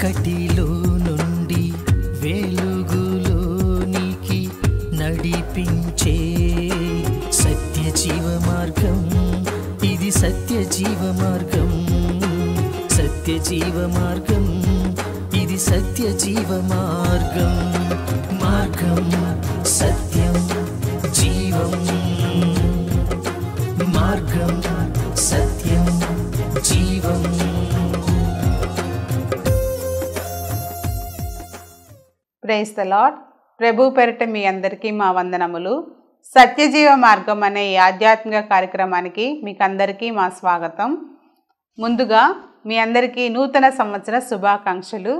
చీకటిలో నుండి వెలుగులోనికి నడిపించే సత్య జీవ మార్గం, ఇది సత్య జీవ మార్గం, సత్య జీవ మార్గం, ఇది సత్య జీవ మార్గం. మార్గం సత్యం జీవం, మార్గం సత్యం జీవం. Praise the lord. ప్రభు పేరిట మీ అందరికీ మా వందనములు. సత్యజీవ మార్గం అనే ఈ ఆధ్యాత్మిక కార్యక్రమానికి మీకు అందరికీ మా స్వాగతం. ముందుగా మీ అందరికీ నూతన సంవత్సర శుభాకాంక్షలు.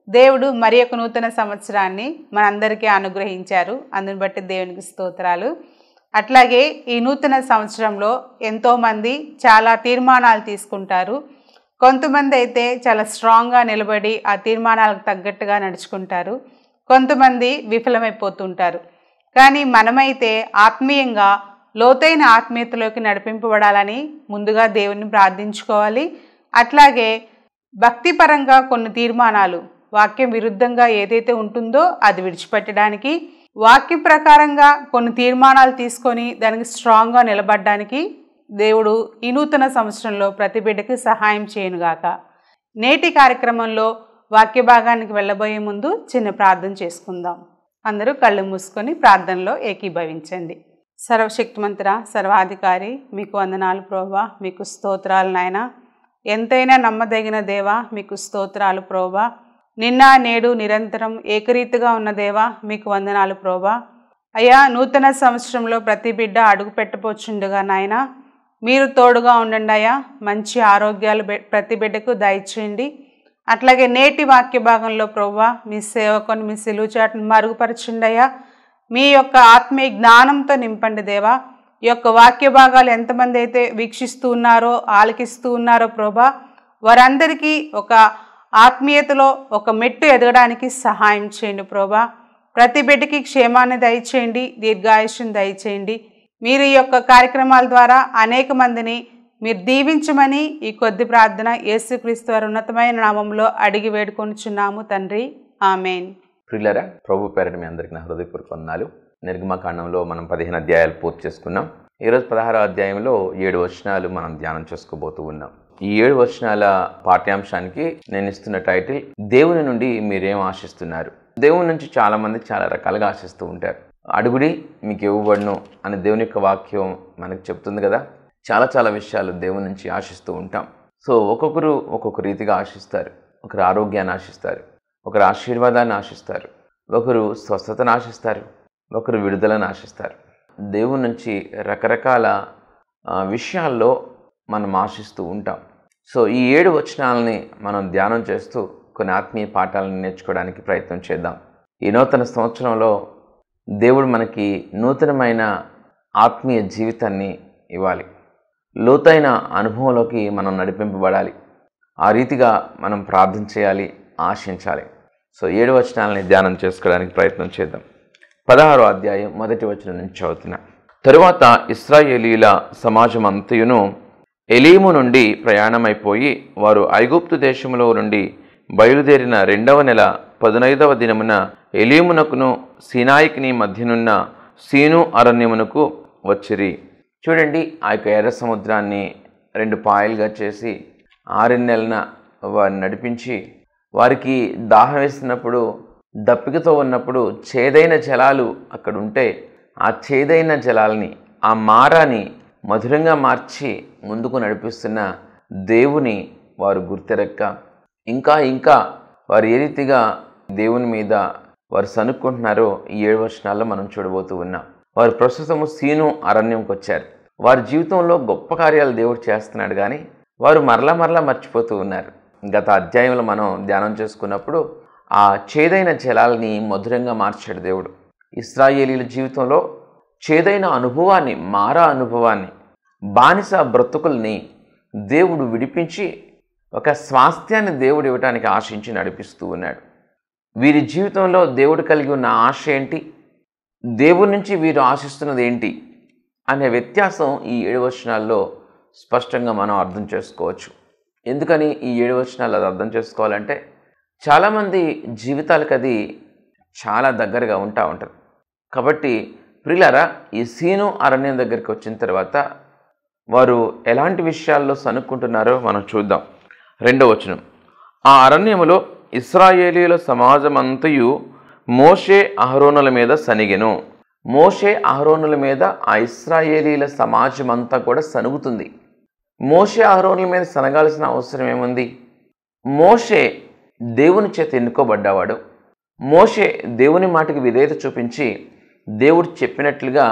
దేవుడు మరి ఒక నూతన సంవత్సరాన్ని మనందరికీ అనుగ్రహించారు, అందుని బట్టి దేవునికి స్తోత్రాలు. అట్లాగే ఈ నూతన సంవత్సరంలో ఎంతోమంది చాలా తీర్మానాలు తీసుకుంటారు. కొంతమంది అయితే చాలా స్ట్రాంగ్గా నిలబడి ఆ తీర్మానాలకు తగ్గట్టుగా నడుచుకుంటారు, కొంతమంది విఫలమైపోతుంటారు. కానీ మనమైతే ఆత్మీయంగా లోతైన ఆత్మీయతలోకి నడిపింపబడాలని ముందుగా దేవుని ప్రార్థించుకోవాలి. అట్లాగే భక్తిపరంగా కొన్ని తీర్మానాలు, వాక్యం విరుద్ధంగా ఏదైతే ఉంటుందో అది విడిచిపెట్టడానికి, వాక్యం ప్రకారంగా కొన్ని తీర్మానాలు తీసుకొని దానికి స్ట్రాంగ్గా నిలబడడానికి దేవుడు ఈ నూతన సంవత్సరంలో ప్రతి బిడ్డకి సహాయం చేయనుగాక. నేటి కార్యక్రమంలో వాక్య భాగానికి వెళ్ళబోయే ముందు చిన్న ప్రార్థన చేసుకుందాం. అందరూ కళ్ళు మూసుకొని ప్రార్థనలో ఏకీభవించండి. సర్వశక్తిమంతుడా, సర్వాధికారి, మీకు వందనాలు ప్రభువా, మీకు స్తోత్రాలు నాయనా. ఎంతైనా నమ్మదగిన దేవా, మీకు స్తోత్రాలు ప్రభువా. నిన్న నేడు నిరంతరం ఏకరీతిగా ఉన్న దేవా, మీకు వందనాలు ప్రభువా. అయ్యా, నూతన సంవత్సరంలో ప్రతి బిడ్డ అడుగు పెట్టబోచుండగా నాయనా మీరు తోడుగా ఉండండి అయ్యా. మంచి ఆరోగ్యాలు ప్రతి బిడ్డకు దయచేయండి. అట్లాగే నేటి వాక్య భాగంలో ప్రభువా మీ సేవకుని మీ సిలువ చాటును మరుగుపరచండి అయ్యా. మీ యొక్క ఆత్మీయ జ్ఞానంతో నింపండి దేవా. ఈ యొక్క వాక్య భాగాలు ఎంతమంది అయితే వీక్షిస్తూ ఉన్నారో, ఆలకిస్తూ ఉన్నారో ప్రభువా, వారందరికీ ఒక ఆత్మీయతలో ఒక మెట్టు ఎదగడానికి సహాయం చేయండి ప్రభువా. ప్రతి బిడ్డకి క్షేమాన్ని దయచేయండి, దీర్ఘాయుష్ని దయచేయండి. మీరు ఈ యొక్క కార్యక్రమాల ద్వారా అనేక మందిని మీరు దీవించమని ఈ కొద్ది ప్రార్థన యేసుక్రీస్తు వారి ఉన్నతమైన నామంలో అడిగి వేడుకొనుచున్నాము తండ్రి, ఆమేన్. ప్రియులారా, ప్రభు పేరిట మీ అందరికీ నా హృదయపూర్వక వందనాలు. నిర్గమకాండంలో మనం 15 అధ్యాయాలు పూర్తి చేసుకున్నాం. ఈరోజు 16వ అధ్యాయంలో 7 వచనాలు మనం ధ్యానం చేసుకోబోతూ ఉన్నాం. ఈ 7 వచనాల పాఠ్యాంశానికి నేను ఇస్తున్న టైటిల్, దేవుని నుండి మీరేం ఆశిస్తున్నారు. దేవుని నుంచి చాలా మంది చాలా రకాలుగా ఆశిస్తూ ఉంటారు. అడుగుడి మీకు ఇవ్వబడును అని దేవుని యొక్క వాక్యం మనకు చెప్తుంది కదా. చాలా విషయాలు దేవుని నుంచి ఆశిస్తూ ఉంటాం. సో ఒక్కొక్కరు ఒక్కొక్క రీతిగా ఆశిస్తారు. ఒకరు ఆరోగ్యాన్ని ఆశిస్తారు, ఒకరు ఆశీర్వాదాన్ని ఆశిస్తారు, ఒకరు స్వస్థతను ఆశిస్తారు, ఒకరు విడుదలను ఆశిస్తారు. దేవుని నుంచి రకరకాల విషయాల్లో మనం ఆశిస్తూ ఉంటాం. సో ఈ 7 వచనాలని మనం ధ్యానం చేస్తూ కొన్ని ఆత్మీయ పాఠాలను నేర్చుకోవడానికి ప్రయత్నం చేద్దాం. ఈ నూతన సంవత్సరంలో దేవుడు మనకి నూతనమైన ఆత్మీయ జీవితాన్ని ఇవ్వాలి. లోతైన అనుభవంలోకి మనం నడిపింపబడాలి. ఆ రీతిగా మనం ప్రార్థన చేయాలి, ఆశించాలి. సో 7 వచనాలని ధ్యానం చేసుకోవడానికి ప్రయత్నం చేద్దాం. 16వ అధ్యాయం 1వ వచనం నుంచి చదువుతున్నా. తరువాత ఇశ్రాయేలీల సమాజం అంతయును ఎలీము నుండి ప్రయాణమైపోయి వారు ఐగుప్తు దేశంలో నుండి బయలుదేరిన 2వ నెల 15వ దినమున ఎలీమునకును సీనాయికిని మధ్యనున్న సీను అరణ్యమునకు వచ్చిరి. చూడండి, ఆ యొక్క ఎర్ర సముద్రాన్ని 2 పాయలుగా చేసి 6 నెలల వారిని నడిపించి, వారికి దాహం వేసినప్పుడు, దప్పికతో ఉన్నప్పుడు చేదైన జలాలు అక్కడ ఉంటే ఆ చేదైన జలాలని, ఆ మారాని మధురంగా మార్చి ముందుకు నడిపిస్తున్న దేవుని వారు గుర్తెరక్క ఇంకా వారు ఏ రీతిగా దేవుని మీద వారు సనుక్కుంటున్నారో ఈ 7 వచనాల్లో మనం చూడబోతూ ఉన్నాం. వారు ప్రస్తుతము సీను అరణ్యంకి వచ్చారు. వారి జీవితంలో గొప్ప కార్యాలు దేవుడు చేస్తున్నాడు, కానీ వారు మరలా మర్చిపోతూ ఉన్నారు. గత అధ్యాయంలో మనం ధ్యానం చేసుకున్నప్పుడు ఆ చేదైన జలాలని మధురంగా మార్చాడు దేవుడు. ఇశ్రాయేలీల జీవితంలో చేదైన అనుభవాన్ని, మారా అనుభవాన్ని, బానిస బ్రతుకుల్ని దేవుడు విడిపించి ఒక స్వాస్థ్యాన్ని దేవుడు ఇవ్వటానికి ఆశించి నడిపిస్తూ ఉన్నాడు. వీరి జీవితంలో దేవుడు కలిగి ఉన్న ఆశ ఏంటి, దేవుడి నుంచి వీరు ఆశిస్తున్నది ఏంటి అనే వ్యత్యాసం ఈ 7 వచనాల్లో స్పష్టంగా మనం అర్థం చేసుకోవచ్చు. ఎందుకని ఈ 7 వచనాలు అది అర్థం చేసుకోవాలంటే, చాలామంది జీవితాలకు అది చాలా దగ్గరగా ఉంటుంది. కాబట్టి ప్రియులారా, ఈ సీను అరణ్యం దగ్గరికి వచ్చిన తర్వాత వారు ఎలాంటి విషయాల్లో సనుక్కుంటున్నారో మనం చూద్దాం. 2వ వచనం, ఆ అరణ్యములో ఇశ్రాయేలీయుల సమాజమంతయు మోషే అహరోనుల మీద సనిగెను. మోషే అహరోనుల మీద ఆ ఇశ్రాయేలీల సమాజం అంతా కూడా సనుగుతుంది. మోషే అహరోనుల మీద సనగాల్సిన అవసరం ఏముంది? మోషే దేవుని చేత ఎన్నుకోబడ్డవాడు. మోషే దేవుని మాటకి విధేయత చూపించి దేవుడు చెప్పినట్లుగా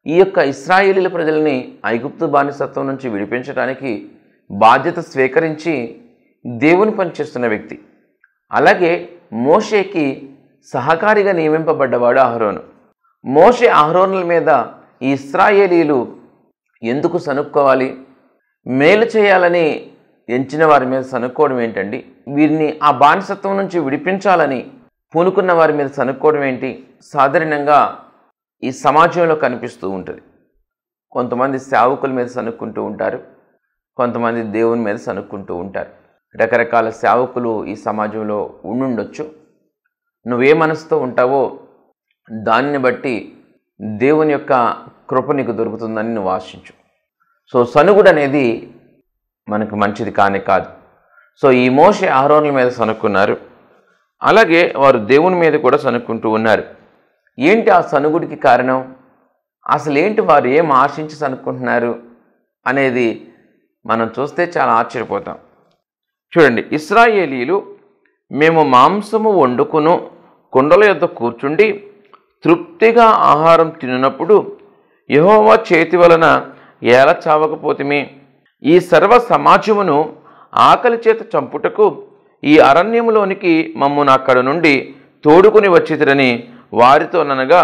ఈ యొక్క ఇశ్రాయేలీల ప్రజల్ని ఐగుప్తు బానిసత్వం నుంచి విడిపించడానికి బాధ్యత స్వీకరించి దేవుని పనిచేస్తున్న వ్యక్తి. అలాగే మోషేకి సహకారిగా నియమింపబడ్డవాడు అహరోను. మోషే అహరోనుల మీద ఈ ఇశ్రాయేలీలు ఎందుకు సనుక్కోవాలి? మేలు చేయాలని ఎంచిన వారి మీద సనుక్కోవడం ఏంటండి? వీరిని ఆ బానిసత్వం నుంచి విడిపించాలని పూనుకున్న వారి మీద సనుక్కోవడం ఏంటి? సాధారణంగా ఈ సమాజంలో కనిపిస్తూ ఉంటుంది. కొంతమంది సేవకుల మీద సనుక్కుంటూ ఉంటారు, కొంతమంది దేవుని మీద సనుక్కుంటూ ఉంటారు. రకరకాల సేవకులు ఈ సమాజంలో ఉండుండొచ్చు. నువ్వే మనసుతో ఉంటావో దాన్ని బట్టి దేవుని యొక్క కృప నీకు దొరుకుతుందని నువ్వు ఆశించు. సో సనుగుడు అనేది మనకు మంచిది కానే కాదు. సో ఈ మోషే అహరోనుల మీద సనుక్కున్నారు, అలాగే వారు దేవుని మీద కూడా సనుక్కుంటూ ఉన్నారు. ఏంటి ఆ సనుగుడికి కారణం? అసలు ఏంటి, వారు ఏం ఆశించి సనుక్కుంటున్నారు అనేది మనం చూస్తే చాలా ఆశ్చర్యపోతాం. చూడండి, ఇశ్రాయేలీలు మేము మాంసము వండుకును కుండల యొద్ద కూర్చుండి తృప్తిగా ఆహారం తిన్నప్పుడు యెహోవా చేతి వలన ఏల చావకపోతిమి? ఈ సర్వ సమాజమును ఆకలి చేత చంపుటకు ఈ అరణ్యములోనికి మమ్మల్ని అక్కడ నుండి తోడుకుని వచ్చితిరని వారితో అనగా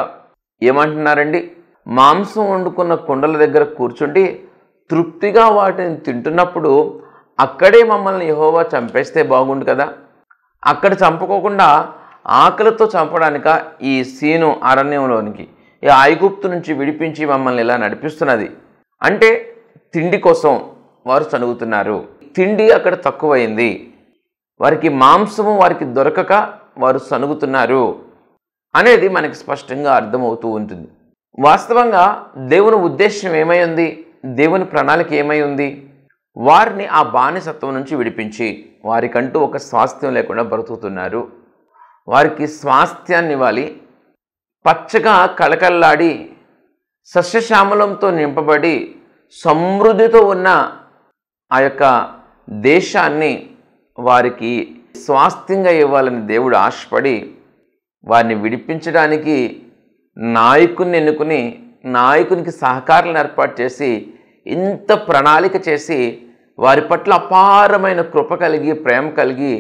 ఏమంటున్నారండి? మాంసం వండుకున్న కుండల దగ్గర కూర్చుండి తృప్తిగా వాటిని తింటున్నప్పుడు అక్కడే మమ్మల్ని యెహోవా చంపేస్తే బాగుండు కదా. అక్కడ చంపుకోకుండా ఆకలితో చంపడానిక ఈ సీను అరణ్యంలోనికి, ఈ ఐగుప్తు నుంచి విడిపించి మమ్మల్ని ఇలా నడిపిస్తున్నది అంటే తిండి కోసం వారు చనుగుతున్నారు. తిండి అక్కడ తక్కువైంది, వారికి మాంసము వారికి దొరకక వారు సనుగుతున్నారు అనేది మనకి స్పష్టంగా అర్థమవుతూ ఉంటుంది. వాస్తవంగా దేవుని ఉద్దేశం ఏమై ఉంది? దేవుని ప్రణాళిక ఏమై ఉంది? వారిని ఆ బానిసత్వం నుంచి విడిపించి వారికంటూ ఒక స్వాస్థ్యం లేకుండా బ్రతుకుతున్నారు. వారికి స్వాస్థ్యాన్ని ఇవ్వాలి. పచ్చగా కళకళలాడి సస్యశ్యామలంతో నింపబడి సమృద్ధితో ఉన్న ఆ యొక్క దేశాన్ని వారికి స్వాస్థ్యంగా ఇవ్వాలని దేవుడు ఆశపడి వారిని విడిపించడానికి నాయకుని ఎన్నుకుని నాయకునికి సహకారాలను ఏర్పాటు చేసి ఇంత ప్రణాళిక చేసి వారి పట్ల అపారమైన కృప కలిగి ప్రేమ కలిగి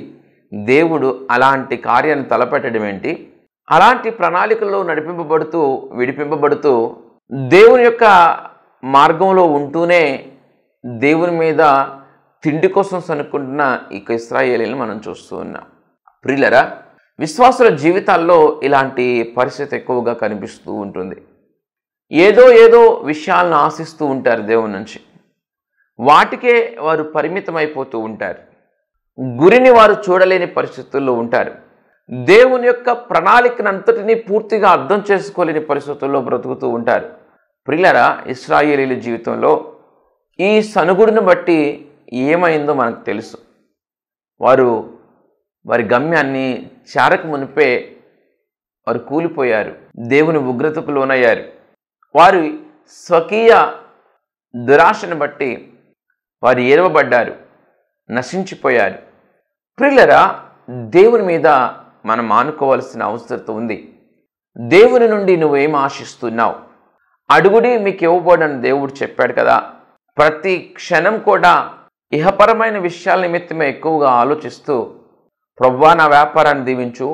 దేవుడు అలాంటి కార్యాన్ని తలపెట్టడం ఏంటి? అలాంటి ప్రణాళికల్లో నడిపింపబడుతూ విడిపింపబడుతూ దేవుని యొక్క మార్గంలో ఉంటూనే దేవుని మీద తిండి కోసం సనుక్కుంటున్న ఈ ఇశ్రాయేలీలను మనం చూస్తూ ఉన్నాం. ప్రియులరా, విశ్వాసుల జీవితాల్లో ఇలాంటి పరిస్థితి ఎక్కువగా కనిపిస్తూ ఉంటుంది. ఏదో విషయాలను ఆశిస్తూ ఉంటారు దేవుని నుంచి, వాటికే వారు పరిమితమైపోతూ ఉంటారు. గురిని వారు చూడలేని పరిస్థితుల్లో ఉంటారు. దేవుని యొక్క ప్రణాళికనంతటినీ పూర్తిగా అర్థం చేసుకోలేని పరిస్థితుల్లో బ్రతుకుతూ ఉంటారు. ప్రియులరా, ఇశ్రాయేలీల జీవితంలో ఈ సనుగుడిని బట్టి ఏమైందో మనకు తెలుసు. వారి గమ్యాన్ని చేరక మునిపే వారు కూలిపోయారు, దేవుని ఉగ్రతకు లోనయ్యారు. వారి స్వకీయ దురాశను బట్టి వారు ఏరవబడ్డారు, నశించిపోయారు. ప్రియులరా, దేవుని మీద మనం ఆనుకోవాల్సిన అవసరం ఉంది. దేవుని నుండి నువ్వేం ఆశిస్తున్నావు? అడుగుడి మీకు ఇవ్వబడని దేవుడు చెప్పాడు కదా. ప్రతి క్షణం కూడా ఇహపరమైన విషయాల నిమిత్తమే ఎక్కువగా ఆలోచిస్తూ, ప్రభువా నా వ్యాపారాన్ని దీవించు,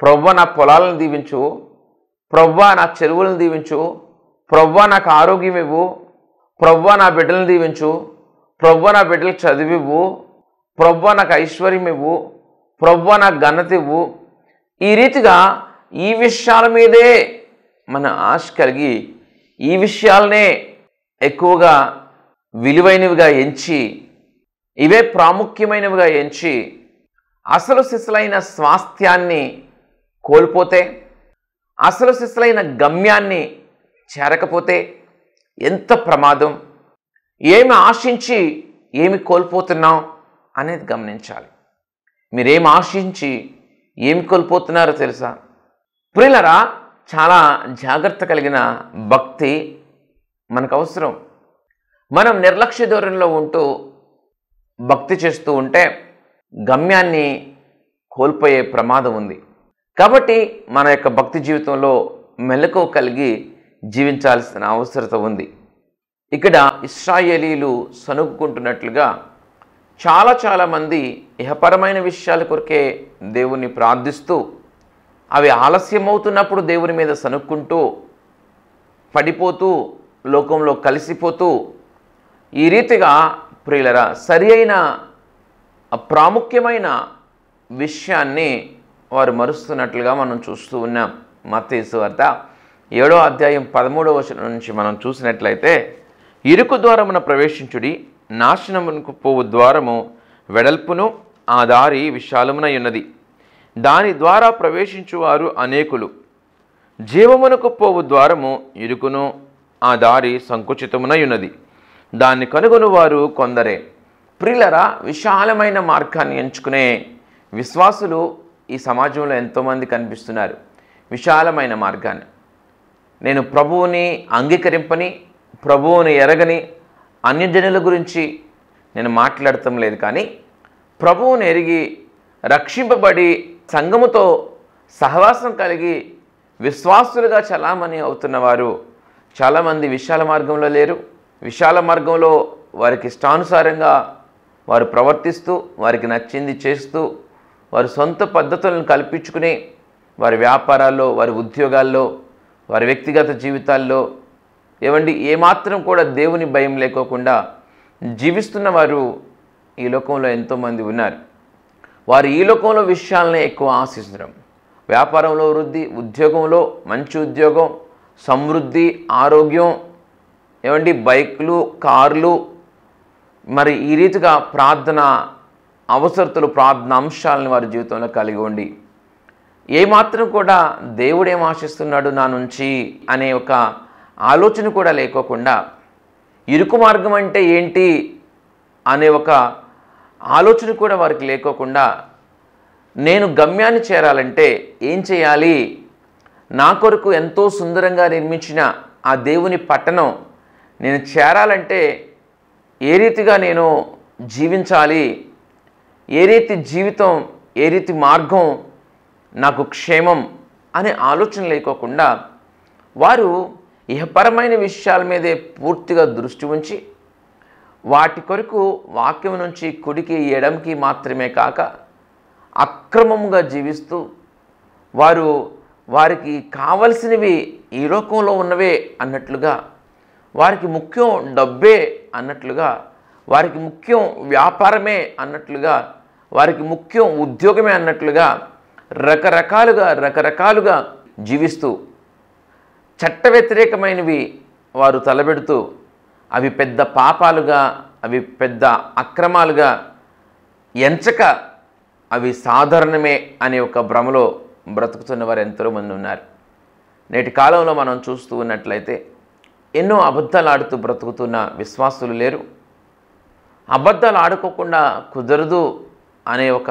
ప్రభువా నా పొలాలను దీవించు, ప్రభువా నా చెరువులను దీవించు, ప్రభువా నాకు ఆరోగ్యం ఇవ్వు, ప్రభువా నా బిడ్డలను దీవించు, ప్రభువా నా బిడ్డలకు చదివివ్వు, ప్రభువా నాకు ఐశ్వర్యం ఇవ్వు, ప్రభువా నాకు ఘనత ఇవ్వు. ఈ రీతిగా ఈ విషయాల మీదే మన ఆశ కలిగి ఈ విషయాలనే ఎక్కువగా విలువైనవిగా ఎంచి, ఇవే ప్రాముఖ్యమైనవిగా ఎంచి అసలు సిసలైన స్వాస్థ్యాన్ని కోల్పోతే, అసలు సిసలైన గమ్యాన్ని చేరకపోతే ఎంత ప్రమాదం. ఏమి ఆశించి ఏమి కోల్పోతున్నాం అనేది గమనించాలి. మీరేం ఆశించి ఏమి కోల్పోతున్నారో తెలుసా? ప్రియులారా, చాలా జాగ్రత్త కలిగిన భక్తి మనకు అవసరం. మనం నిర్లక్ష్య ధోరణిలో ఉంటూ భక్తి చేస్తూ ఉంటే గమ్యాన్ని కోల్పోయే ప్రమాదం ఉంది. కాబట్టి మన యొక్క భక్తి జీవితంలో మెలకువ కలిగి జీవించాల్సిన అవసరత ఉంది. ఇక్కడ ఇశ్రాయేలీలు సనుక్కుంటున్నట్లుగా చాలామంది ఇహపరమైన విషయాల కొరకే దేవుణ్ణి ప్రార్థిస్తూ అవి ఆలస్యమవుతున్నప్పుడు దేవుని మీద సనుక్కుంటూ పడిపోతూ లోకంలో కలిసిపోతూ ఈ రీతిగా ప్రియులరా సరి అయిన ప్రాముఖ్యమైన విషయాన్ని వారు మరుస్తున్నట్లుగా మనం చూస్తూ ఉన్నాం. మత్తయి సువార్త 7వ అధ్యాయం 13వ వచనం నుంచి మనం చూసినట్లయితే, ఇరుకు ద్వారమున ప్రవేశించుడి, నాశనమునకు పోవు ద్వారము వెడల్పును, ఆ దారి విశాలమునై ఉన్నది, దాని ద్వారా ప్రవేశించువారు అనేకులు. జీవమునకు పోవు ద్వారము ఇరుకును, ఆ దారి సంకుచితమునై ఉన్నది, దాన్ని కనుగొను వారు కొందరే. ప్రియులరా, విశాలమైన మార్గాన్ని ఎంచుకునే విశ్వాసులు ఈ సమాజంలో ఎంతోమంది కనిపిస్తున్నారు. విశాలమైన మార్గాన్ని, నేను ప్రభువుని అంగీకరింపని, ప్రభువుని ఎరగని అన్యజనుల గురించి నేను మాట్లాడటం లేదు, కానీ ప్రభువుని ఎరిగి రక్షింపబడి సంఘముతో సహవాసం కలిగి విశ్వాసులుగా చలామణి అవుతున్న వారు చాలామంది విశాల మార్గంలో లేరు. విశాల మార్గంలో వారికి ఇష్టానుసారంగా వారు ప్రవర్తిస్తూ, వారికి నచ్చింది చేస్తూ, వారి సొంత పద్ధతులను కల్పించుకుని వారి వ్యాపారాల్లో, వారి ఉద్యోగాల్లో, వారి వ్యక్తిగత జీవితాల్లో ఏమాత్రం కూడా దేవుని భయం లేకోకుండా జీవిస్తున్న వారు ఈ లోకంలో ఎంతోమంది ఉన్నారు. వారు ఈ లోకంలో విషయాలనే ఎక్కువ ఆశిస్తున్నారు. వ్యాపారంలో వృద్ధి, ఉద్యోగంలో మంచి ఉద్యోగం, సమృద్ధి, ఆరోగ్యం, బైకులు, కార్లు, మరి ఈ రీతిగా ప్రార్థన అవసరతలు, ప్రార్థన అంశాలను వారి జీవితంలో కలిగి ఉండి ఏమాత్రం కూడా దేవుడేం ఆశిస్తున్నాడు నా నుంచి అనే ఒక ఆలోచన కూడా లేకోకుండా, ఇరుకు మార్గం అంటే ఏంటి అనే ఒక ఆలోచన కూడా వారికి లేకోకుండా, నేను గమ్యాన్ని చేరాలంటే ఏం చేయాలి, నా కొరకు ఎంతో సుందరంగా నిర్మించిన ఆ దేవుని పట్టణం నేను చేరాలంటే ఏ రీతిగా నేను జీవించాలి, ఏ రీతి జీవితం, ఏ రీతి మార్గం నాకు క్షేమం అనే ఆలోచన లేకోకుండా వారు ఇహపరమైన విషయాల మీదే పూర్తిగా దృష్టి ఉంచి వాటి కొరకు వాక్యం నుంచి కుడికి ఎడమకి మాత్రమే కాక అక్రమంగా జీవిస్తూ వారికి కావలసినవి ఈ లోకంలో ఉన్నవే అన్నట్లుగా, వారికి ముఖ్యం డబ్బే అన్నట్లుగా, వారికి ముఖ్యం వ్యాపారమే అన్నట్లుగా, వారికి ముఖ్యం ఉద్యోగమే అన్నట్లుగా రకరకాలుగా జీవిస్తూ చట్ట వ్యతిరేకమైనవి వారు తలబెడుతూ అవి పెద్ద పాపాలుగా, అవి పెద్ద అక్రమాలుగా ఎంచక అవి సాధారణమే అనే ఒక భ్రమలో బ్రతుకుతున్న వారు ఎంతోమంది ఉన్నారు. నేటి కాలంలో మనం చూస్తూ ఉన్నట్లయితే ఎన్నో అబద్ధాలు ఆడుతూ బ్రతుకుతున్న విశ్వాసులు లేరు. అబద్ధాలు ఆడుకోకుండా కుదరదు అనే ఒక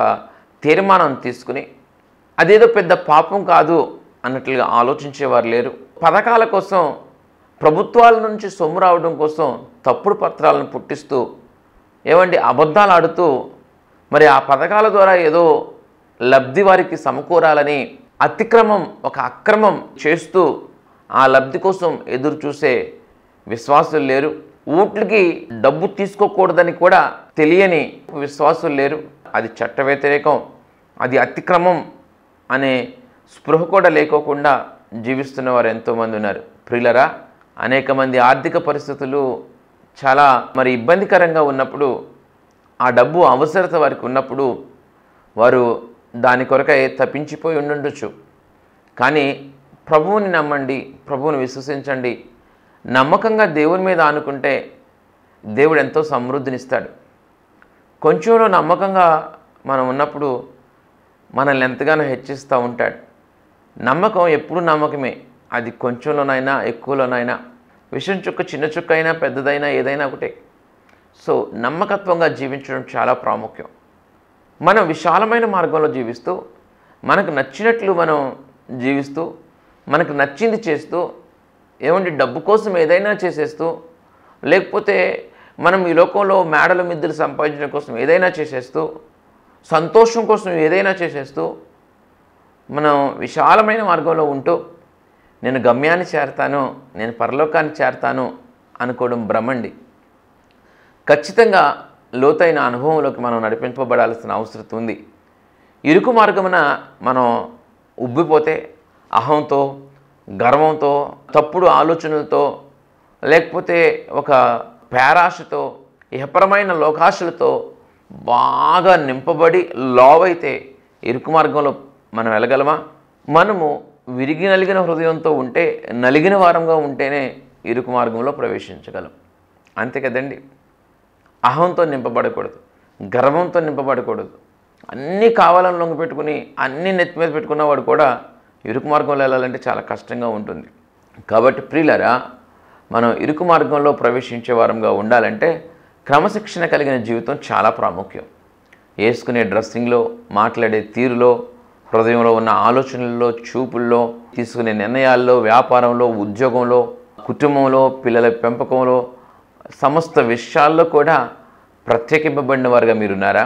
తీర్మానం తీసుకుని అదేదో పెద్ద పాపం కాదు అన్నట్లుగా ఆలోచించేవారు లేరు. పథకాల కోసం, ప్రభుత్వాల నుంచి సొమ్ము రావడం కోసం తప్పుడు పత్రాలను పుట్టిస్తూ అబద్ధాలు ఆడుతూ మరి ఆ పథకాల ద్వారా ఏదో లబ్ధి వారికి సమకూరాలని ఒక అక్రమం చేస్తూ ఆ లబ్ధి కోసం ఎదురు చూసే విశ్వాసులు లేరు. ఊట్లకి డబ్బు తీసుకోకూడదని కూడా తెలియని విశ్వాసులు లేరు. అది చట్ట వ్యతిరేకం, అది అతిక్రమం అనే స్పృహ కూడా లేకోకుండా జీవిస్తున్న వారు ఎంతోమంది ఉన్నారు. ప్రియులరా, అనేక మంది ఆర్థిక పరిస్థితులు చాలా ఇబ్బందికరంగా ఉన్నప్పుడు, ఆ డబ్బు అవసరత వారికి ఉన్నప్పుడు వారు దాని కొరకై తప్పించిపోయి ఉండొచ్చు. కానీ ప్రభువుని నమ్మండి, ప్రభువుని విశ్వసించండి, నమ్మకంగా దేవుని మీద ఆనుకుంటే దేవుడు ఎంతో సమృద్ధినిస్తాడు. కొంచెంలో నమ్మకంగా మనం ఉన్నప్పుడు మనల్ని ఎంతగానో హెచ్చిస్తూ ఉంటాడు. నమ్మకం ఎప్పుడు నమ్మకమే, అది కొంచెంలోనైనా ఎక్కువలోనైనా, విషం చుక్క చిన్న చుక్క అయినా పెద్దదైనా ఏదైనా ఒకటే. సో నమ్మకత్వంగా జీవించడం చాలా ప్రాముఖ్యం. మనం విశాలమైన మార్గంలో జీవిస్తూ, మనకు నచ్చినట్లు మనం జీవిస్తూ, మనకు నచ్చింది చేస్తూ, ఏమంటే డబ్బు కోసం ఏదైనా చేసేస్తూ, లేకపోతే మనం ఈ లోకంలో మేడల మిద్దెలు సంపాదించడం కోసం ఏదైనా చేసేస్తూ, సంతోషం కోసం ఏదైనా చేసేస్తూ, మనం విశాలమైన మార్గంలో ఉంటూ నేను గమ్యాన్ని చేరతాను, నేను పరలోకాన్ని చేరతాను అనుకోవడం భ్రమండి. ఖచ్చితంగా లోతైన అనుభవంలోకి మనం నడిపింపబడాల్సిన అవసరం ఉంది. ఇరుకు మార్గమున మనం ఉబ్బిపోతే అహంతో, గర్వంతో, తప్పుడు ఆలోచనలతో, లేకపోతే ఒక పేరాశతో, ఇహపరమైన లోకాశలతో బాగా నింపబడి లోవైతే ఇరుకు మార్గంలో మనం వెళ్ళగలమా? మనము విరిగి నలిగిన హృదయంతో ఉంటే, నలిగిన వారంగా ఉంటేనే ఇరుకు మార్గంలో ప్రవేశించగలం. అంతే కదండి. అహంతో నింపబడకూడదు, గర్వంతో నింపబడకూడదు. అన్నీ కావాలని లొంగ పెట్టుకుని అన్నీ నెత్తి మీద పెట్టుకున్నవాడు కూడా ఇరుకు మార్గంలో వెళ్ళాలంటే చాలా కష్టంగా ఉంటుంది. కాబట్టి ప్రియులారా, మనం ఇరుకు మార్గంలో ప్రవేశించే వారంగా ఉండాలంటే క్రమశిక్షణ కలిగిన జీవితం చాలా ప్రాముఖ్యం. వేసుకునే డ్రెస్సింగ్లో, మాట్లాడే తీరులో, హృదయంలో ఉన్న ఆలోచనల్లో, చూపుల్లో, తీసుకునే నిర్ణయాల్లో, వ్యాపారంలో, ఉద్యోగంలో, కుటుంబంలో, పిల్లల పెంపకంలో, సమస్త విషయాల్లో కూడా ప్రత్యేకింపబడిన వారుగా మీరున్నారా?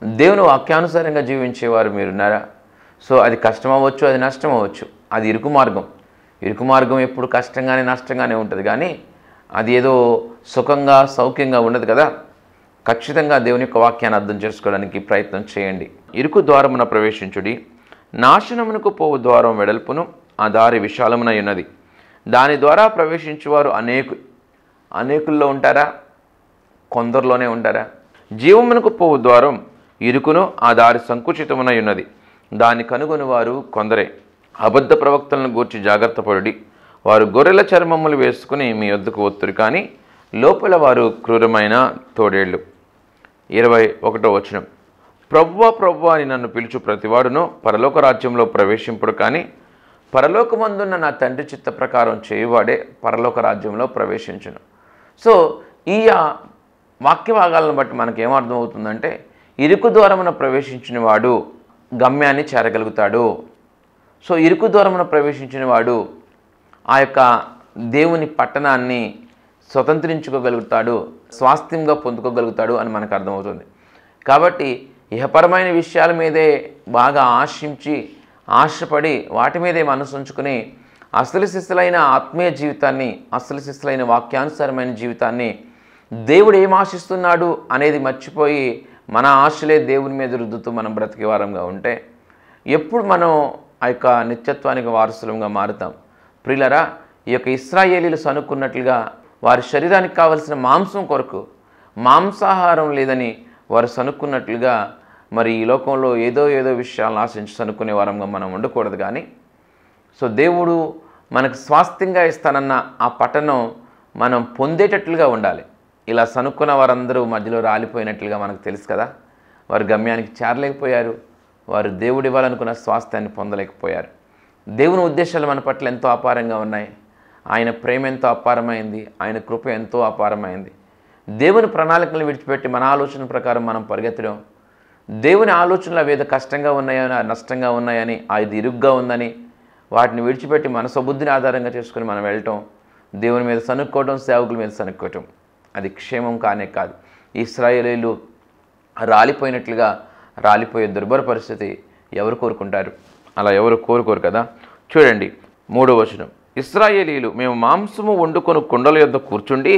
దేవుని వాక్యానుసారంగా జీవించేవారు మీరున్నారా? సో అది కష్టం అవ్వచ్చు, అది నష్టం అవ్వచ్చు, అది ఇరుకు మార్గం. ఇరుకు మార్గం ఎప్పుడు కష్టంగానే నష్టంగానే ఉంటుంది, కానీ అది ఏదో సుఖంగా సౌఖ్యంగా ఉండదు కదా. ఖచ్చితంగా దేవుని యొక్క వాక్యాన్ని అర్థం చేసుకోవడానికి ప్రయత్నం చేయండి. ఇరుకు ద్వారమున ప్రవేశించుడి, నాశనమునకు పోవు ద్వారం వెడల్పును, ఆ దారి విశాలమునై ఉన్నది, దాని ద్వారా ప్రవేశించువారు అనేకుల్లో ఉంటారా? కొందరిలోనే ఉంటారా? జీవమునకు పోవు ద్వారం ఇరుకును, ఆ దారి సంకుచితమునై ఉన్నది, దాన్ని కనుగొని వారు కొందరే. అబద్ధ ప్రవక్తలను గూర్చి జాగ్రత్త పడుడి, వారు గొర్రెల చర్మములు వేసుకుని మీ వద్దకు వత్తురు, కానీ లోపల వారు క్రూరమైన తోడేళ్ళు. 21వ వచనం, ప్రభువా ప్రభువా అని నన్ను పిలుచు ప్రతివాడును పరలోక రాజ్యంలో ప్రవేశింపుడు, కానీ పరలోకమందున్న నా తండ్రి చిత్త ప్రకారం చేయువాడే పరలోక రాజ్యంలో ప్రవేశించును. సో ఈ వాక్య భాగాలను బట్టి మనకు ఏమర్థం అవుతుందంటే, ఇరుకు ద్వారమున ప్రవేశించిన వాడు గమ్యాన్ని చేరగలుగుతాడు. సో ఇరుకు ద్వారమున ప్రవేశించిన వాడు ఆ యొక్క దేవుని పట్టణాన్ని స్వతంత్రించుకోగలుగుతాడు, స్వాస్థ్యంగా పొందుకోగలుగుతాడు అని మనకు అర్థమవుతుంది. కాబట్టి ఇహపరమైన విషయాల మీదే బాగా ఆశపడి వాటి మీదే మనసు ఉంచుకుని అసలు శిస్తులైన ఆత్మీయ జీవితాన్ని, అసలు శిస్తులైన వాక్యానుసారమైన జీవితాన్ని, దేవుడు ఏం ఆశిస్తున్నాడు అనేది మర్చిపోయి మన ఆశలే దేవుని మీద రుద్దుతూ మనం బ్రతికే వారంగా ఉంటే ఎప్పుడు మనం ఆ యొక్క నిత్యత్వానికి వారసులంగా మారుతాం. ప్రియులరా, ఈ యొక్క ఇశ్రాయేలీలు సనుక్కున్నట్లుగా వారి శరీరానికి కావలసిన మాంసం కొరకు మాంసాహారం లేదని వారు సనుక్కున్నట్లుగా మరి ఈ లోకంలో ఏదో విషయాలను ఆశించి సనుక్కునే వారంగా మనం ఉండకూడదు. కానీ సో దేవుడు మనకు స్వాస్థ్యంగా ఇస్తానన్న ఆ పట్టణం మనం పొందేటట్లుగా ఉండాలి. ఇలా సనుక్కున్న వారందరూ మధ్యలో రాలిపోయినట్లుగా మనకు తెలుసు కదా. వారు గమ్యానికి చేరలేకపోయారు, వారు దేవుడు ఇవ్వాలనుకున్న స్వాస్థ్యాన్ని పొందలేకపోయారు. దేవుని ఉద్దేశాలు మన పట్ల ఎంతో అపారంగా ఉన్నాయి. ఆయన ప్రేమ ఎంతో అపారమైంది, ఆయన కృప ఎంతో అపారమైంది. దేవుని ప్రణాళికలను విడిచిపెట్టి మన ఆలోచన ప్రకారం మనం పరిగెత్తడం, దేవుని ఆలోచనలు అవి ఏదో కష్టంగా ఉన్నాయని, నష్టంగా ఉన్నాయని, అది ఇరుగ్గా ఉందని వాటిని విడిచిపెట్టి మన స్వబుద్ధిని ఆధారంగా చేసుకుని మనం వెళ్ళటం, దేవుని మీద సనుక్కోవడం, సేవకుల మీద సనుక్కోవటం, అది క్షేమం కానే కాదు. ఇశ్రాయేలీయులు రాలిపోయినట్లుగా రాలిపోయే దుర్భర పరిస్థితి ఎవరు కోరుకుంటారు? అలా ఎవరు కోరుకోరు కదా. చూడండి 3వ వచనం, ఇశ్రాయేలీయులు మేము మాంసము వండుకొని కుండల యొద్ద కూర్చుండి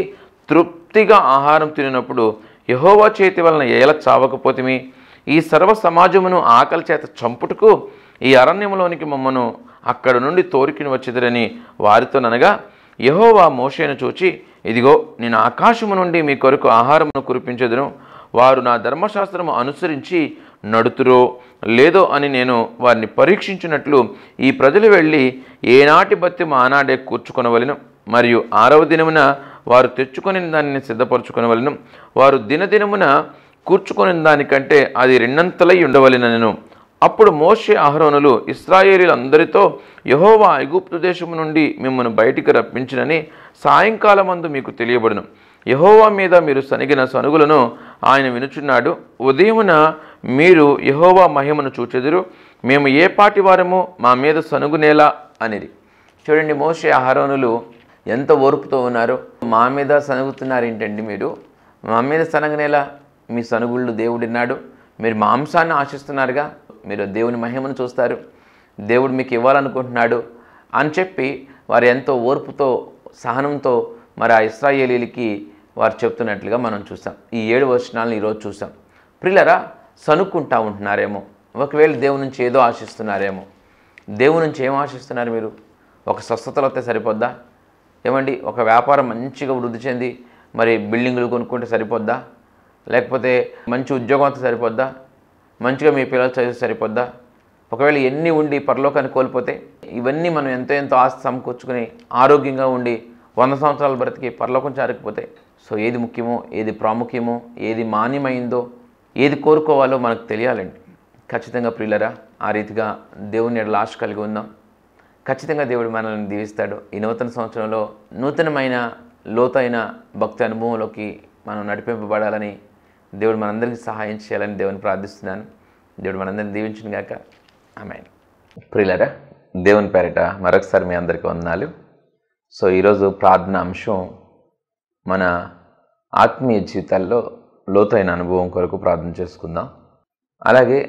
తృప్తిగా ఆహారం తినినప్పుడు యెహోవా చేతి వలన ఏల చావకపోతిమి, ఈ సర్వ సమాజమును ఆకలి చేత చంపుటకు ఈ అరణ్యములోనికి మమ్మను అక్కడ నుండి తోరికిని వచ్చిదరని వారితోననగా, యెహోవా మోషేను చూచి, ఇదిగో నేను ఆకాశము నుండి మీ కొరకు ఆహారమును కురిపించెదను, వారు నా ధర్మశాస్త్రము అనుసరించి నడుతురో లేదో అని నేను వారిని పరీక్షించినట్లు ఈ ప్రజలు వెళ్ళి ఏనాటి బత్తి ఆనాడే కూర్చుకొనవలెను, మరియు 6వ దినమున వారు తెచ్చుకొని దానిని సిద్ధపరచుకొనవలెను, వారు దినదినమున కూర్చుకొని దానికంటే అది రెండంతలై ఉండవలెనను. అప్పుడు మోషే అహరోనులు ఇశ్రాయేలీలందరితో యెహోవా ఐగుప్తు దేశము నుండి మిమ్మల్ని బయటికి రప్పించినని సాయంకాలమందు మీకు తెలియబడును. యెహోవా మీద మీరు సనిగిన సనుగులను ఆయన వినుచున్నాడు. ఉదయమున మీరు యెహోవా మహిమను చూచెదురు. మేము ఏ పాటి వారము, మా మీద సనుగునేలా అనిది. చూడండి, మోషే అహరోనులు ఎంత ఓర్పుతో ఉన్నారు. మా మీద సనుగుతున్నారు ఏంటండి మీరు? మా మీద సనగనేలా? మీ సనుగుళ్ళు దేవుడిన్నాడు. మీరు మాంసాన్ని ఆశిస్తున్నారుగా, మీరు దేవుని మహిమను చూస్తారు, దేవుడు మీకు ఇవ్వాలనుకుంటున్నాడు అని చెప్పి వారు ఎంతో ఓర్పుతో సహనంతో మరి ఆ ఇశ్రాయేలీలకి వారు చెప్తున్నట్లుగా మనం చూసాం. ఈ 7 వచనాలను ఈరోజు చూసాం. ప్రియులారా, సనుక్కుంటా ఉంటున్నారేమో, ఒకవేళ దేవుని నుంచి ఏదో ఆశిస్తున్నారేమో. దేవుని నుంచి ఏం ఆశిస్తున్నారు మీరు? ఒక స్వస్థతలు వస్తే సరిపోద్దా? ఏమండి, ఒక వ్యాపారం మంచిగా వృద్ధి చెంది మరి బిల్డింగులు కొనుక్కుంటే సరిపోద్దా? లేకపోతే మంచి ఉద్యోగం అంతా సరిపోద్దా? మంచిగా మీ పిల్లలు చదివితే సరిపోద్దా? ఒకవేళ ఎన్ని ఉండి పరలోకాన్ని కోల్పోతే, ఇవన్నీ మనం ఎంతో ఆస్తి సమకూర్చుకుని ఆరోగ్యంగా ఉండి 100 సంవత్సరాలు బ్రతికి పరలోకం చేరకపోతే, సో ఏది ముఖ్యమో, ఏది ప్రాముఖ్యమో, ఏది మాన్యమైందో, ఏది కోరుకోవాలో మనకు తెలియాలండి. ఖచ్చితంగా ప్రియులరా, ఆ రీతిగా దేవుని ఎడల ఆశ కలిగి ఉందాం. ఖచ్చితంగా దేవుడు మనల్ని దీవిస్తాడు. ఈ నూతన సంవత్సరంలో నూతనమైన లోతైన భక్తి అనుభవంలోకి మనం నడిపింపబడాలని దేవుడు మనందరికీ సహాయం చేయాలని దేవుని ప్రార్థిస్తున్నాను. దేవుడు మనందరిని దీవించును గాక. ఆమేన్. ప్రియులరా, దేవుని పేరిట మరొకసారి మీ అందరికీ వందనాలు. సో ఈరోజు ప్రార్థన అంశం మన ఆత్మీయ జీవితాల్లో లోతైన అనుభవం కొరకు ప్రార్థన చేసుకుందాం. అలాగే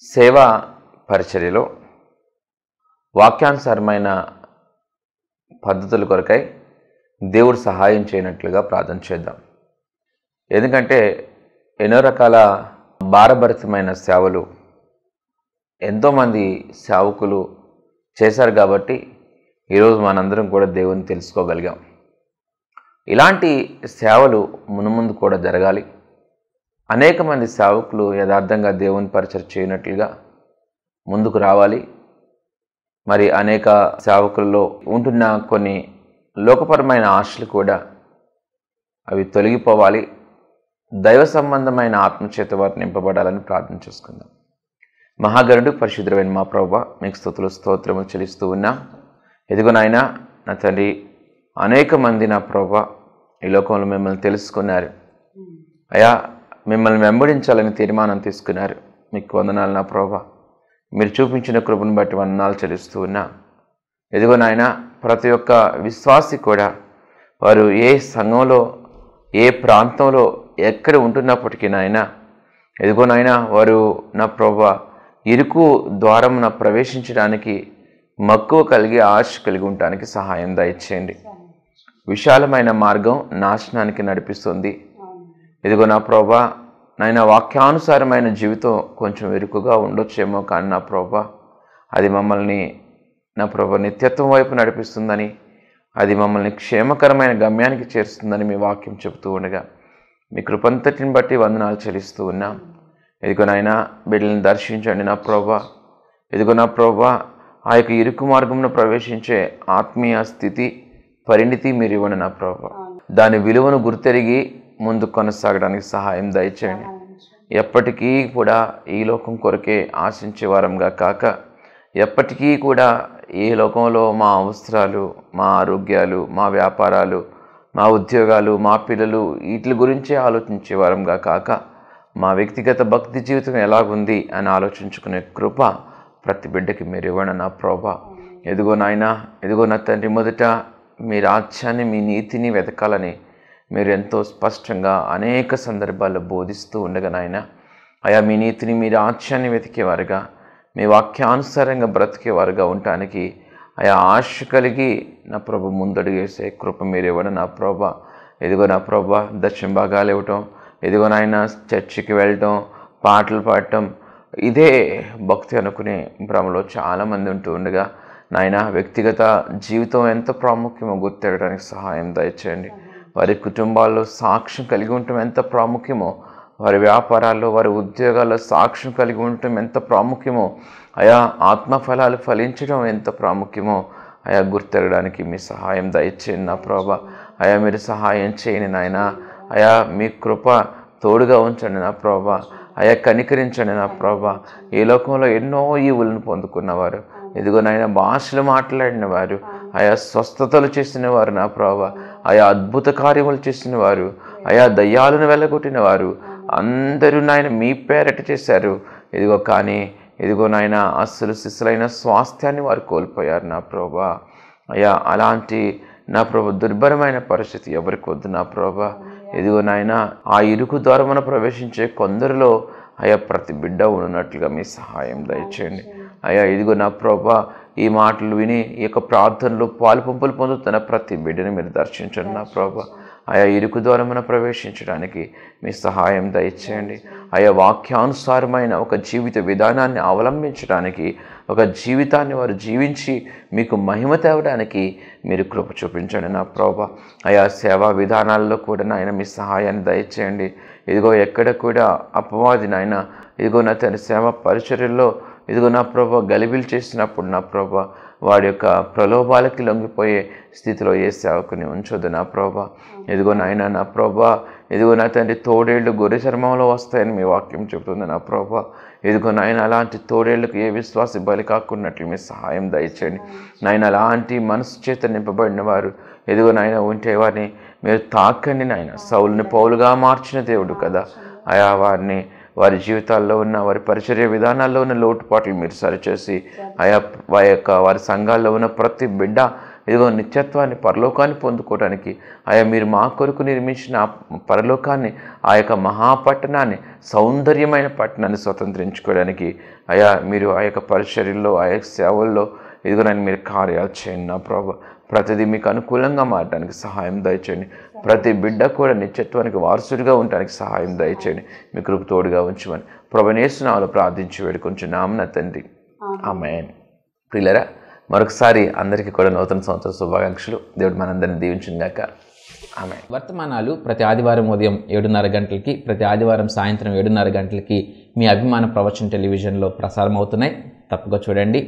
సేవా పరిచర్యలో వాక్యానుసారమైన పద్ధతుల కొరకై దేవుడు సహాయం చేయనట్లుగా ప్రార్థన చేద్దాం. ఎందుకంటే ఎన్నో రకాల భారభరితమైన సేవలు ఎంతోమంది సేవకులు చేశారు కాబట్టి ఈరోజు మనందరం కూడా దేవుని తెలుసుకోగలిగాం. ఇలాంటి సేవలు మునుముందు కూడా జరగాలి. అనేక మంది సేవకులు యథార్థంగా దేవుని పరిచయం చేయనట్లుగా ముందుకు రావాలి. మరి అనేక సేవకుల్లో ఉంటున్న కొన్ని లోకపరమైన ఆశలు కూడా అవి తొలగిపోవాలి. దైవ సంబంధమైన ఆత్మచేత వారు నింపబడాలని ప్రార్థన చేసుకుందాం. మహాగణుడు పరిశుద్ధుడైన మా ప్రభువా, మీకు స్తుతులు స్తోత్రములు చెల్లిస్తూ ఉన్నా. ఎదుగు నాయనా, నా తండ్రి, అనేక మంది నా ప్రభువా ఈ లోకంలో మిమ్మల్ని తెలుసుకున్నారు. అయా, మిమ్మల్ని వెంబడించాలని తీర్మానం తీసుకున్నారు. మీకు వందనాలు నా ప్రభువా. మీరు చూపించిన కృపను బట్టి వందనాలు చెల్లిస్తూ ఉన్నా. ఎదుగు నాయనా, ప్రతి ఒక్క విశ్వాసి కూడా వారు ఏ సంఘంలో, ఏ ప్రాంతంలో, ఎక్కడ ఉంటున్నప్పటికీ నాయన, ఎదుగో నాయన, వారు నా ప్రభువా ఇరుకు ద్వారమున ప్రవేశించడానికి మక్కువ కలిగి ఆశ కలిగి ఉండటానికి సహాయం దయచేయండి. విశాలమైన మార్గం నాశనానికి నడిపిస్తుంది. ఇదిగో నా ప్రభువా, నాయన వాక్యానుసారమైన జీవితం కొంచెం ఇరుకుగా ఉండొచ్చేమో, కానీ నా ప్రభువా అది మమ్మల్ని నా ప్రభువా నిత్యత్వం వైపు నడిపిస్తుందని, అది మమ్మల్ని క్షేమకరమైన గమ్యానికి చేరుస్తుందని మీ వాక్యం చెబుతూ ఉండగా మీ కృపంతటిని బట్టి వందనాలు చెల్లిస్తూ ఉన్నాం. ఇదిగో నాయన, బిడ్డలను దర్శించండి నా ప్రభువా. ఇదిగో నా ప్రభువా, ఆ యొక్క ఇరుకు మార్గంలో ప్రవేశించే ఆత్మీయ స్థితి, పరిణితి మీరు ఇవ్వండి నా ప్రభువా. దాని విలువను గుర్తెరిగి ముందు కొనసాగడానికి సహాయం దయచేయండి. ఎప్పటికీ కూడా ఈ లోకం కొరకే ఆశించే వారంగా కాక, ఎప్పటికీ కూడా ఈ లోకంలో మా అవసరాలు, మా ఆరోగ్యాలు, మా వ్యాపారాలు, మా ఉద్యోగాలు, మా పిల్లలు, వీటి గురించే ఆలోచించే వారంగా కాక, మా వ్యక్తిగత భక్తి జీవితం ఎలాగుంది అని ఆలోచించుకునే కృప ప్రతి బిడ్డకి మీరు ఇవ్వండి నా ప్రభువా. ఎదుగో నాయనా, ఎదుగో నా తండ్రి, మొదట మీ రాజ్యాన్ని, మీ నీతిని వెతకాలని మీరు ఎంతో స్పష్టంగా అనేక సందర్భాల్లో బోధిస్తూ ఉండగా నాయన, అయా మీ నీతిని, మీ రాజ్యాన్ని వెతికేవారుగా, మీ వాక్యానుసారంగా బ్రతికేవారుగా ఉండటానికి అయా ఆశ కలిగి నా ప్రభు ముందడుగు వేసే కృప మీరు ఇవ్వడం నా ప్రభా. ఎదుగో నా ప్రభా, దర్శన భాగాలు ఇవ్వటం, ఎదుగో నాయన చర్చికి వెళ్ళటం, పాటలు పాడటం, ఇదే భక్తి అనుకునే భ్రమలో చాలామంది ఉంటూ ఉండగా నాయన, వ్యక్తిగత జీవితం ఎంత ప్రాముఖ్యమో గుర్తెరగడానికి సహాయం దయచేయండి. వారి కుటుంబాల్లో సాక్ష్యం కలిగి ఉండటం ఎంత ప్రాముఖ్యమో, వారి వ్యాపారాల్లో, వారి ఉద్యోగాల్లో సాక్ష్యం కలిగి ఉండటం ఎంత ప్రాముఖ్యమో, అయా ఆత్మఫలాలు ఫలించడం ఎంత ప్రాముఖ్యమో అయా గుర్తెరగడానికి మీ సహాయం దయచేయండి నా ప్రభా. అయా మీరు సహాయం చేయండి నాయన. అయా మీ కృప తోడుగా ఉంచండి నా ప్రభా. అయా కనికరించండి నా ప్రభా. ఈ లోకంలో ఎన్నో ఈవులను పొందుకున్నవారు, ఇదిగో నాయన భాషలు మాట్లాడిన వారు, ఆయా స్వస్థతలు చేసిన వారు నా ప్రభా, ఆయా అద్భుత కార్యములు చేసిన వారు, ఆయా దయ్యాలను వెళ్ళగొట్టిన వారు అందరూ నాయన మీ పేరట చేశారు. ఇదిగో కానీ ఇదిగో నాయన అస్సలు శిశులైన స్వాస్థ్యాన్ని వారు కోల్పోయారు నా ప్రభా. అయ్యా అలాంటి నా ప్రభు దుర్భరమైన పరిస్థితి ఎవరికి వద్దు నా ప్రభా. ఇదిగో నాయన ఆ ఇరుకు ద్వారమున ప్రవేశించే కొందరిలో అయ్యా ప్రతి బిడ్డ ఉన్నట్లుగా మీ సహాయం దయచేయండి అయ్యా. ఇదిగో నా ప్రభా, ఈ మాటలు విని ఈ యొక్క ప్రార్థనలో పాలు పంపులు పొందుతున్న ప్రతి బిడ్డని మీరు దర్శించండి నా ప్రభా. ఆయా ఇరుకు ద్వారమున ప్రవేశించడానికి మీ సహాయం దయచేయండి. ఆయా వాక్యానుసారమైన ఒక జీవిత విధానాన్ని అవలంబించడానికి, ఒక జీవితాన్ని వారు జీవించి మీకు మహిమ తేవడానికి మీరు కృప చూపించండి నా ప్రభా. ఆయా సేవా విధానాల్లో కూడా నాయన మీ సహాయాన్ని దయచేయండి. ఇదిగో ఎక్కడ కూడా అపవాది నాయన ఇదిగో నా తన సేవా పరిచర్యల్లో ఇదిగో నా ప్రభా గలిబిలు చేసినప్పుడు నా ప్రభా వాడి యొక్క ప్రలోభాలకి లొంగిపోయే స్థితిలో ఏ సేవకుని ఉంచొద్దు నా ప్రభా. ఇదిగో నాయన నా ప్రభా, ఇదిగో నా తండ్రి తోడేళ్ళు గొర్రె చర్మంలో వస్తాయని మీ వాక్యం చెబుతుంది నా ప్రభా. ఇదిగో నాయన అలాంటి తోడేళ్లకు ఏ విశ్వాసి బలి కాకున్నట్లు మీ సహాయం దయచేయండి నాయన. అలాంటి మనసు చేత నింపబడిన వారు ఇదిగో నాయన ఉంటే వారిని మీరు తాకండి నాయన. సౌలుని పౌలుగా మార్చిన దేవుడు కదా, ఆయా వారి జీవితాల్లో ఉన్న వారి పరిచర్య విధానాల్లో ఉన్న లోటుపాట్లు మీరు సరిచేసి ఆయా వారి సంఘాల్లో ఉన్న ప్రతి బిడ్డ ఇదిగో నిత్యత్వాన్ని పరలోకాన్ని పొందుకోవడానికి ఆయా మీరు మా కొరకు నిర్మించిన పరలోకాన్ని ఆ యొక్క మహాపట్టణాన్ని సౌందర్యమైన పట్టణాన్ని స్వతంత్రించుకోవడానికి అయా మీరు ఆ యొక్క పరిచర్యల్లో ఆ యొక్క సేవల్లో ఇదిగో నన్ను మీరు కార్యాలు చేయండి నా ప్రభా. ప్రతిదీ మీకు అనుకూలంగా మారడానికి సహాయం దయచేయండి. ప్రతి బిడ్డ కూడా నిత్యత్వానికి వారసుడిగా ఉండడానికి సహాయం దయచేయండి. మీ కృప తోడుగా ఉంచమని ప్రభువైన యేసు నామములో ప్రార్థించి వేడుకొంచున్నాము నా తండ్రి, ఆమేన్. ప్రియులారా, మరొకసారి అందరికీ కూడా నూతన సంవత్సర శుభాకాంక్షలు. దేవుడు మనందరిని దీవించును గాక. ఆమేన్. వర్తమానాలు ప్రతి ఆదివారం ఉదయం 7:30 గంటలకి, ప్రతి ఆదివారం సాయంత్రం 7:30 గంటలకి మీ అభిమాన ప్రవచన టెలివిజన్లో ప్రసారం అవుతున్నాయి. తప్పగా చూడండి.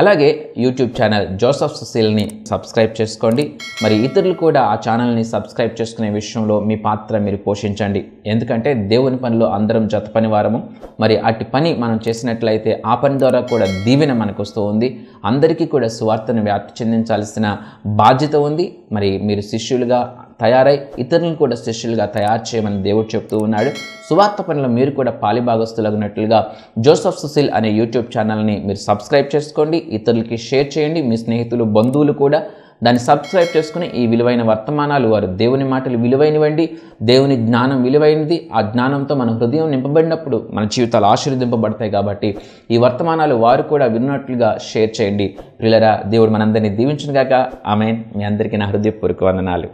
అలాగే యూట్యూబ్ ఛానల్ జోసఫ్ సుశీల్ని సబ్స్క్రైబ్ చేసుకోండి. మరి ఇతరులు కూడా ఆ ఛానల్ని సబ్స్క్రైబ్ చేసుకునే విషయంలో మీ పాత్ర మీరు పోషించండి. ఎందుకంటే దేవుని పనిలో అందరం జత పని వారము. మరి అట్టి పని మనం చేసినట్లయితే ఆ పని ద్వారా కూడా దీవెన మనకు వస్తూ ఉంది. అందరికీ కూడా సువార్తను వ్యాప్తి చెందించాల్సిన బాధ్యత ఉంది. మరి మీరు శిష్యులుగా తయారై ఇతరులను కూడా శిష్యులుగా తయారు చేయమని దేవుడు చెప్తూ ఉన్నాడు. సువార్త పనిలో మీరు కూడా పాలిభాగస్తులగినట్లుగా జోసఫ్ సుశీల్ అనే యూట్యూబ్ ఛానల్ని మీరు సబ్స్క్రైబ్ చేసుకోండి. ఇతరులకి షేర్ చేయండి. మీ స్నేహితులు, బంధువులు కూడా దాన్ని సబ్స్క్రైబ్ చేసుకుని ఈ విలువైన వర్తమానాలు, వారు దేవుని మాటలు విలువైనవండి, దేవుని జ్ఞానం విలువైనది. ఆ జ్ఞానంతో మన హృదయం నింపబడినప్పుడు మన జీవితాలు ఆశీర్వదింపబడతాయి. కాబట్టి ఈ వర్తమానాలు వారు కూడా విన్నట్లుగా షేర్ చేయండి. ప్రియులారా, దేవుడు మనందరినీ దీవించును గాక. ఆమేన్. మీ అందరికీ నా హృదయపూర్వక వందనాలు.